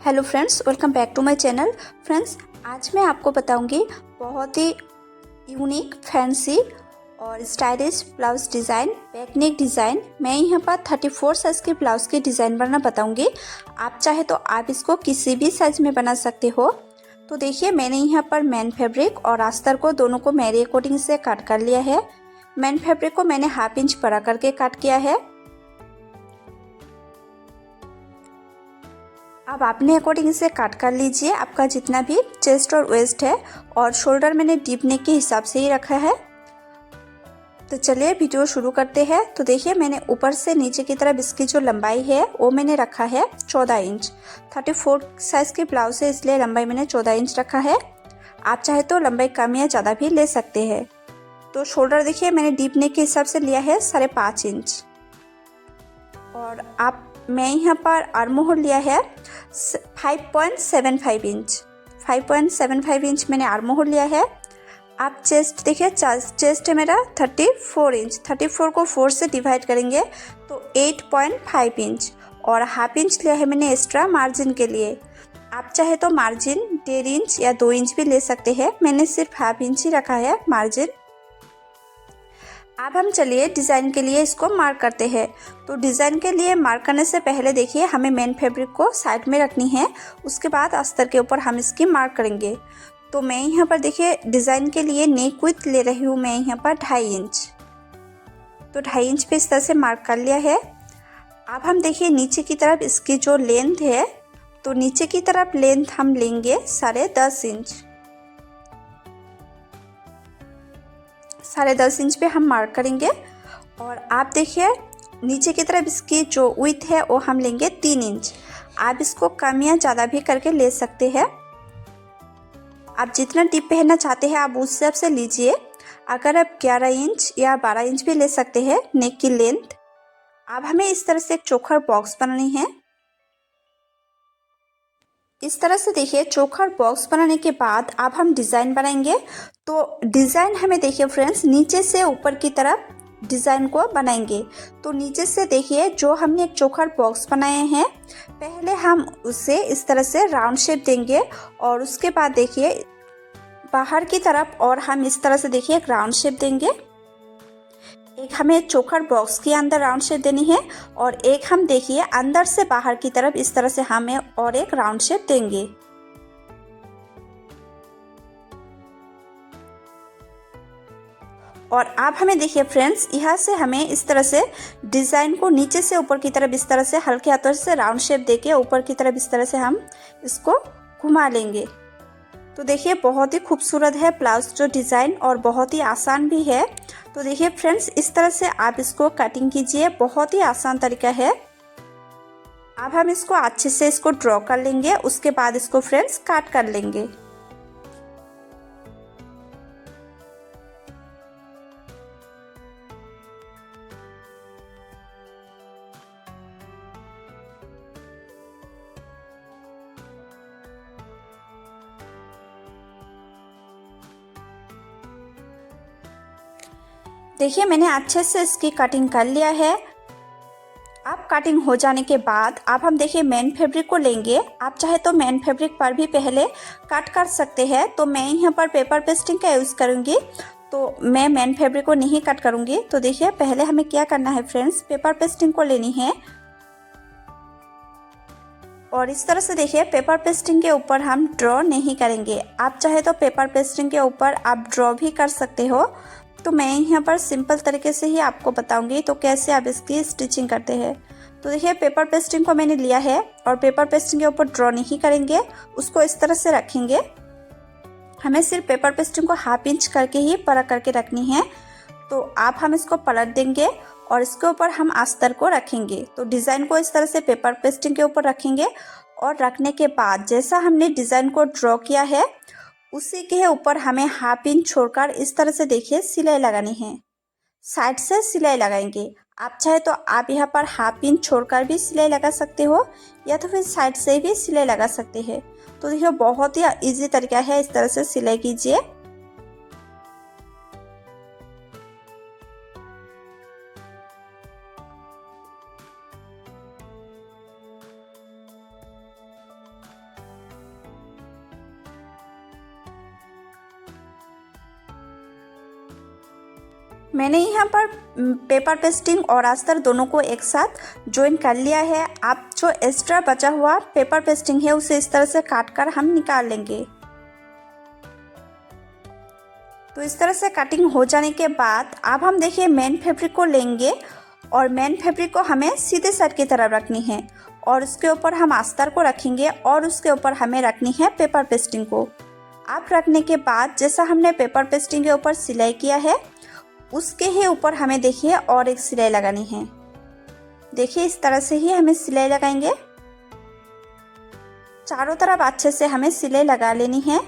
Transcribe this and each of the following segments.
Hello friends, welcome back to my channel. Friends, आज मैं आपको बताऊंगी बहुत ही यूनिक, फैंसी और stylish blouse design, back neck design. मैं यहाँ पर 34 साइज़ के ब्लाउज की डिज़ाइन बनाना बताऊंगी। आप चाहे तो आप इसको किसी भी साइज़ में बना सकते हो। तो देखिए, मैंने यहाँ पर मेन फैब्रिक और अस्तर को दोनों को मेरे अकॉर्डिंग से कट कर लिया है। मेन फैब्रिक को मैंने हाफ इंच बड़ा करके कट किया है। अब अपने अकॉर्डिंग से कट कर लीजिए, आपका जितना भी चेस्ट और वेस्ट है। और शोल्डर मैंने डीप नेक के हिसाब से ही रखा है। तो चलिए वीडियो शुरू करते हैं। तो देखिए, मैंने ऊपर से नीचे की तरफ इसकी जो लंबाई है वो मैंने रखा है 14 इंच। 34 साइज की ब्लाउज है, इसलिए लंबाई मैंने 14 इंच रखा है। आप चाहे तो लंबाई कम या ज़्यादा भी ले सकते हैं। तो शोल्डर देखिए, मैंने डीप नेक के हिसाब से लिया है 5.5 इंच। और मैं यहाँ पर आर्म होल लिया है 5.75 इंच। 5.75 इंच मैंने आर्म होल लिया है। आप चेस्ट देखिए, चेस्ट है मेरा 34 इंच। 34 को 4 से डिवाइड करेंगे तो 8.5 इंच। और हाफ इंच लिया है मैंने एक्स्ट्रा मार्जिन के लिए। आप चाहे तो मार्जिन 1.5 इंच या 2 इंच भी ले सकते हैं। मैंने सिर्फ हाफ इंच ही रखा है मार्जिन। अब हम चलिए डिज़ाइन के लिए इसको मार्क करते हैं। तो डिज़ाइन के लिए मार्क करने से पहले देखिए, हमें मेन फैब्रिक को साइड में रखनी है। उसके बाद अस्तर के ऊपर हम इसकी मार्क करेंगे। तो मैं यहाँ पर देखिए, डिज़ाइन के लिए नेक विड्थ ले रही हूँ मैं यहाँ पर 2.5 इंच। तो 2.5 इंच पे इस तरह से मार्क कर लिया है। अब हम देखिए नीचे की तरफ इसकी जो लेंथ है, तो नीचे की तरफ लेंथ हम लेंगे 10.5 इंच। 10.5 इंच पे हम मार्क करेंगे। और आप देखिए नीचे की तरफ इसकी जो विड्थ है वो हम लेंगे 3 इंच। आप इसको कम या ज़्यादा भी करके ले सकते हैं। आप जितना डीप पहनना चाहते हैं आप उस हिसाब से लीजिए। अगर आप 11 इंच या 12 इंच भी ले सकते हैं नेक की लेंथ। अब हमें इस तरह से एक चोकर बॉक्स बनानी है। इस तरह से देखिए, चोकर बॉक्स बनाने के बाद अब हम डिज़ाइन बनाएंगे। तो डिज़ाइन हमें देखिए फ्रेंड्स, नीचे से ऊपर की तरफ डिज़ाइन को बनाएंगे। तो नीचे से देखिए, जो हमने एक चोकर बॉक्स बनाए हैं, पहले हम उसे इस तरह से राउंड शेप देंगे। और उसके बाद देखिए बाहर की तरफ और हम इस तरह से देखिए एक राउंड शेप देंगे। एक हमें चोकर बॉक्स के अंदर राउंड शेप देनी है और एक हम देखिए अंदर से बाहर की तरफ इस तरह से हमें और एक राउंड शेप देंगे। और अब हमें देखिए फ्रेंड्स, यहाँ से हमें इस तरह से डिज़ाइन को नीचे से ऊपर की तरफ इस तरह से हल्के हाथों से राउंड शेप देके ऊपर की तरफ इस तरह से हम इसको घुमा लेंगे। तो देखिए बहुत ही खूबसूरत है ब्लाउज जो डिज़ाइन, और बहुत ही आसान भी है। तो देखिए फ्रेंड्स, इस तरह से आप इसको कटिंग कीजिए, बहुत ही आसान तरीका है। अब हम इसको अच्छे से इसको ड्रॉ कर लेंगे, उसके बाद इसको फ्रेंड्स काट कर लेंगे। देखिए मैंने अच्छे से इसकी कटिंग कर लिया है। अब कटिंग हो जाने के बाद अब हम देखिए मेन फैब्रिक को लेंगे। आप चाहे तो मेन फैब्रिक पर भी पहले कट कर सकते हैं। तो मैं यहाँ पर पेपर पेस्टिंग का यूज़ करूँगी, तो मैं मेन फैब्रिक को नहीं कट करूँगी। तो देखिए पहले हमें क्या करना है फ्रेंड्स, पेपर पेस्टिंग को लेनी है। और इस तरह से देखिए पेपर पेस्टिंग के ऊपर हम ड्रॉ नहीं करेंगे। आप चाहे तो पेपर पेस्टिंग के ऊपर आप ड्रॉ भी कर सकते हो। तो मैं यहाँ पर सिंपल तरीके से ही आपको बताऊंगी तो कैसे आप इसकी स्टिचिंग करते हैं। तो देखिए पेपर पेस्टिंग को मैंने लिया है और पेपर पेस्टिंग के ऊपर ड्रॉ नहीं करेंगे, उसको इस तरह से रखेंगे। हमें सिर्फ पेपर पेस्टिंग को हाफ इंच करके ही परख करके रखनी है। तो आप हम इसको पलट देंगे और इसके ऊपर हम अस्तर को रखेंगे। तो डिज़ाइन को इस तरह से पेपर पेस्टिंग के ऊपर रखेंगे। और रखने के बाद जैसा हमने डिज़ाइन को ड्रॉ किया है उसी के ऊपर हमें हाफ इंच छोड़कर इस तरह से देखिए सिलाई लगानी है। साइड से सिलाई लगाएंगे। आप चाहे तो आप यहाँ पर हाफ इंच छोड़कर भी सिलाई लगा सकते हो या तो फिर साइड से भी सिलाई लगा सकते हैं। तो देखिए बहुत ही इजी तरीका है, इस तरह से सिलाई कीजिए। मैंने यहाँ पर पेपर पेस्टिंग और अस्तर दोनों को एक साथ ज्वाइन कर लिया है। आप जो एक्स्ट्रा बचा हुआ पेपर पेस्टिंग है उसे इस तरह से काट कर हम निकाल लेंगे। तो इस तरह से कटिंग हो जाने के बाद अब हम देखिए मेन फैब्रिक को लेंगे और मेन फैब्रिक को हमें सीधे साइड की तरफ रखनी है और उसके ऊपर हम अस्तर को रखेंगे और उसके ऊपर हमें रखनी है पेपर पेस्टिंग को। आप रखने के बाद जैसा हमने पेपर पेस्टिंग के ऊपर सिलाई किया है उसके ही ऊपर हमें देखिए और एक सिलाई लगानी है। देखिए इस तरह से ही हमें सिलाई लगाएंगे। चारों तरफ अच्छे से हमें सिलाई लगा लेनी है।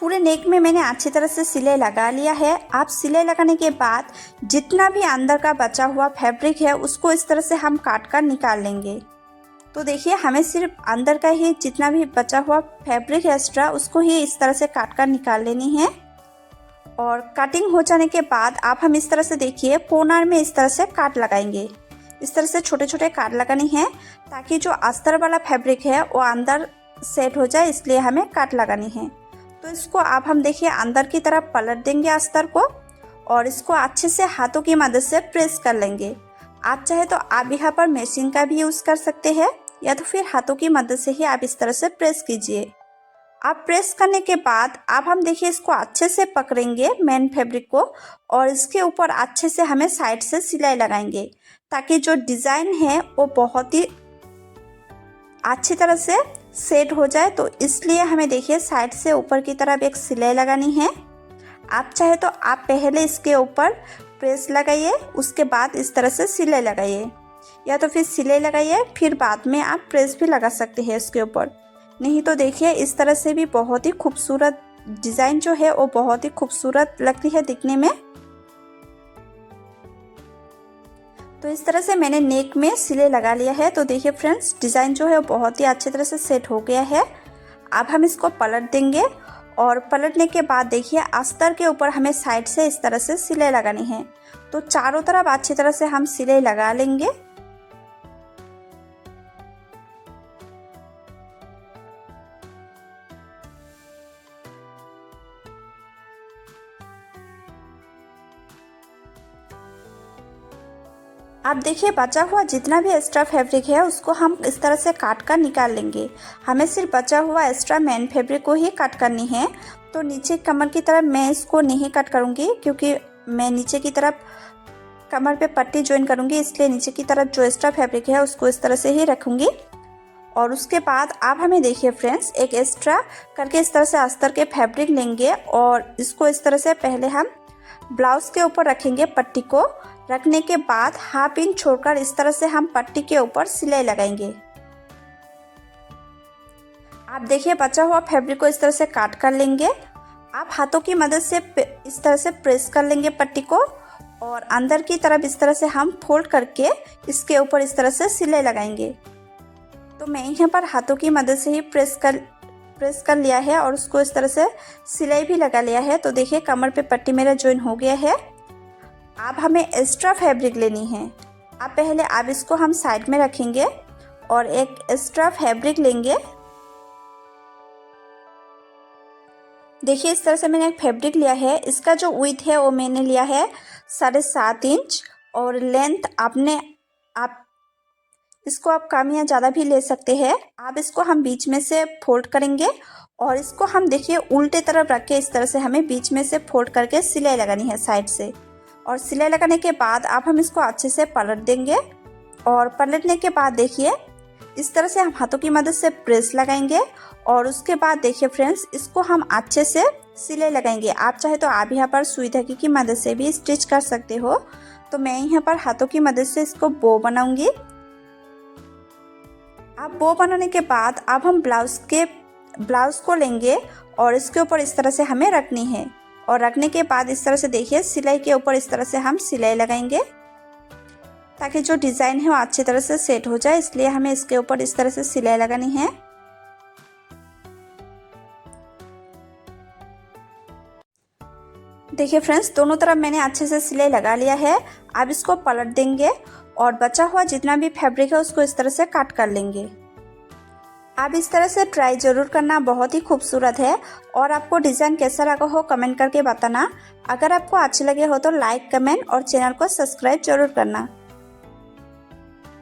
पूरे नेक में मैंने अच्छी तरह से सिलाई लगा लिया है। आप सिलाई लगाने के बाद जितना भी अंदर का बचा हुआ फैब्रिक है उसको इस तरह से हम काट कर निकाल लेंगे। तो देखिए हमें सिर्फ अंदर का ही जितना भी बचा हुआ फैब्रिक है एक्स्ट्रा उसको ही इस तरह से काट कर निकाल लेनी है। और कटिंग हो जाने के बाद आप हम इस तरह से देखिए कोर्नर में इस तरह से काट लगाएंगे। इस तरह से छोटे छोटे काट लगानी है ताकि जो अस्तर वाला फैब्रिक है वो अंदर सेट हो जाए, इसलिए हमें काट लगानी है। तो इसको आप हम देखिए अंदर की तरफ पलट देंगे अस्तर को और इसको अच्छे से हाथों की मदद से प्रेस कर लेंगे। आप चाहे तो आप यहाँ पर मशीन का भी यूज़ कर सकते हैं या तो फिर हाथों की मदद से ही आप इस तरह से प्रेस कीजिए। आप प्रेस करने के बाद आप हम देखिए इसको अच्छे से पकड़ेंगे मेन फैब्रिक को और इसके ऊपर अच्छे से हमें साइड से सिलाई लगाएंगे ताकि जो डिज़ाइन है वो बहुत ही अच्छी तरह से सेट हो जाए। तो इसलिए हमें देखिए साइड से ऊपर की तरफ एक सिलाई लगानी है। आप चाहे तो आप पहले इसके ऊपर प्रेस लगाइए, उसके बाद इस तरह से सिलाई लगाइए या तो फिर सिलाई लगाइए फिर बाद में आप प्रेस भी लगा सकते हैं इसके ऊपर। नहीं तो देखिए इस तरह से भी बहुत ही खूबसूरत डिज़ाइन जो है वो बहुत ही खूबसूरत लगती है दिखने में। तो इस तरह से मैंने नेक में सिलाई लगा लिया है। तो देखिए फ्रेंड्स डिज़ाइन जो है वो बहुत ही अच्छी तरह से सेट हो गया है। अब हम इसको पलट देंगे और पलटने के बाद देखिए अस्तर के ऊपर हमें साइड से इस तरह से सिलाई लगानी है। तो चारों तरफ अच्छी तरह से हम सिलाई लगा लेंगे। आप देखिए बचा हुआ जितना भी एक्स्ट्रा फैब्रिक है उसको हम इस तरह से काट कर निकाल लेंगे। हमें सिर्फ बचा हुआ एक्स्ट्रा मेन फैब्रिक को ही कट करनी है। तो नीचे कमर की तरफ मैं इसको नहीं कट करूँगी क्योंकि मैं नीचे की तरफ कमर पे पट्टी ज्वाइन करूँगी, इसलिए नीचे की तरफ जो एक्स्ट्रा फैब्रिक है उसको इस तरह से ही रखूँगी। और उसके बाद आप हमें देखिए फ्रेंड्स एक एक्स्ट्रा करके इस तरह से अस्तर के फैब्रिक लेंगे और इसको इस तरह से पहले हम ब्लाउज के ऊपर रखेंगे। पट्टी को रखने के बाद हाफ इंच छोड़कर इस तरह से हम पट्टी के ऊपर सिलाई लगाएंगे। आप देखिए बचा हुआ फैब्रिक को इस तरह से काट कर लेंगे। आप हाथों की मदद से इस तरह से प्रेस कर लेंगे पट्टी को और अंदर की तरफ इस तरह से हम फोल्ड करके इसके ऊपर इस तरह से सिलाई लगाएंगे। तो मैं यहाँ पर हाथों की मदद से ही प्रेस कर लिया है और उसको इस तरह से सिलाई भी लगा लिया है। तो देखिए कमर पे पट्टी मेरा ज्वाइन हो गया है। अब हमें एक्स्ट्रा फैब्रिक लेनी है। अब पहले आप इसको हम साइड में रखेंगे और एक एक्स्ट्रा फैब्रिक लेंगे। देखिए इस तरह से मैंने एक फैब्रिक लिया है। इसका जो विड्थ है वो मैंने लिया है 7.5 इंच और लेंथ आप इसको आप कम या ज़्यादा भी ले सकते हैं। आप इसको हम बीच में से फोल्ड करेंगे और इसको हम देखिए उल्टे तरफ रख के इस तरह से हमें बीच में से फोल्ड करके सिलाई लगानी है साइड से। और सिलाई लगाने के बाद आप हम इसको अच्छे से पलट देंगे और पलटने के बाद देखिए इस तरह से हम हाथों की मदद से प्रेस लगाएंगे और उसके बाद देखिए फ्रेंड्स इसको हम अच्छे से सिलाई लगाएंगे। आप चाहे तो आप यहाँ पर सुई धागे की मदद से भी स्टिच कर सकते हो। तो मैं यहाँ पर हाथों की मदद से इसको बो बनाऊंगी। अब बो बनाने के बाद अब हम ब्लाउज को लेंगे और इसके ऊपर इस तरह से हमें रखनी है और रखने के बाद इस तरह से देखिए सिलाई के ऊपर इस तरह से हम सिलाई लगाएंगे ताकि जो डिज़ाइन है वो अच्छी तरह से सेट हो जाए, इसलिए हमें इसके ऊपर इस तरह से सिलाई लगानी है। देखिए फ्रेंड्स, दोनों तरफ मैंने अच्छे से सिलाई लगा लिया है। अब इसको पलट देंगे और बचा हुआ जितना भी फैब्रिक है उसको इस तरह से काट कर लेंगे। आप इस तरह से ट्राई ज़रूर करना, बहुत ही खूबसूरत है। और आपको डिज़ाइन कैसा लगा हो कमेंट करके बताना। अगर आपको अच्छे लगे हो तो लाइक, कमेंट और चैनल को सब्सक्राइब जरूर करना।